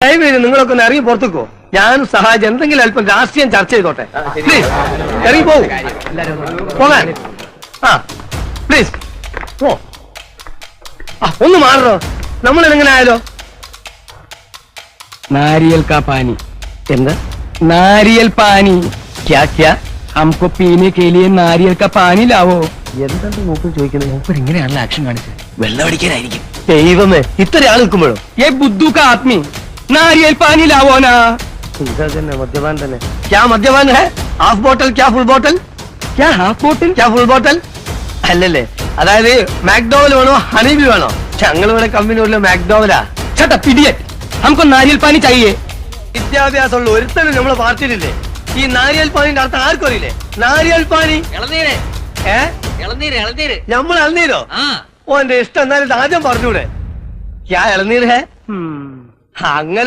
ദയവേത് നിങ്ങളൊക്കെ ഒന്ന് ഇറങ്ങി പുറത്തേക്കോ. ഞാനും സഹായിച്ച് എന്തെങ്കിലും അല്പം രാഷ്ട്രീയം ചർച്ച ചെയ്തോട്ടെ. പ്ലീസ് ഇറങ്ങി പോകും. പോകാൻ പ്ലീസ് ഓ ഒന്ന് മാറോ. നമ്മൾ എങ്ങനെ ആയാലോ? नारियल का पानी എന്താ नारियल पानी ക്യാ ക്യാ हमको पीने के लिए नारियल का पानी लावो എന്താണ് മൂപ്പ് ചോദിക്കുന്നത്? ഇങ്ങനെയാണല്ലോ ആക്ഷൻ കാണിച്ചത് വെള്ളം അടിക്കാനായിരിക്കും. ദൈവമേ ഇത്ര ആൾ നിൽക്കുമ്പോഴോ? ये बुद्धू का आदमी नारियल पानी लावो ना ഇതാ തന്നെ മദ്യപാൻ തന്നെ. ക്യാ മദ്യപാൻ ഹെ? ഹാഫ് ബോട്ടൽ ക്യാ ഫുൾ ബോട്ടൽ? क्या हाफ बोतल ക്യാ ഫുൾ ബോട്ടൽ അല്ലല്ലേ? അതായത് മാക്ഡോവൽ വേണോ ഹണീബി വേണോ? ഞങ്ങളിവിടെ കമ്പനി മാക്ഡോവലാ. छट अप इडियट हमको नारियल पानी चाहिए വിദ്യാഭ്യാസമുള്ള ഒരുത്തനും നമ്മളെ പാർട്ടിയിലില്ലേ? ഈ നാരിയൽ പാനിന്റെ അർത്ഥം ആർക്കും അറിയില്ലേ? നാരിയൽ പാനി ഇളനീര് ഇളനീര് ഇളനീര് നമ്മൾ ഇളനീരോ? ആ ഓ എന്റെ ഇഷ്ടം എന്നാലും ഇത് ആദ്യം പറഞ്ഞൂടെ? ക്യാ ഇളനീർ ഹേ? അങ്ങനെ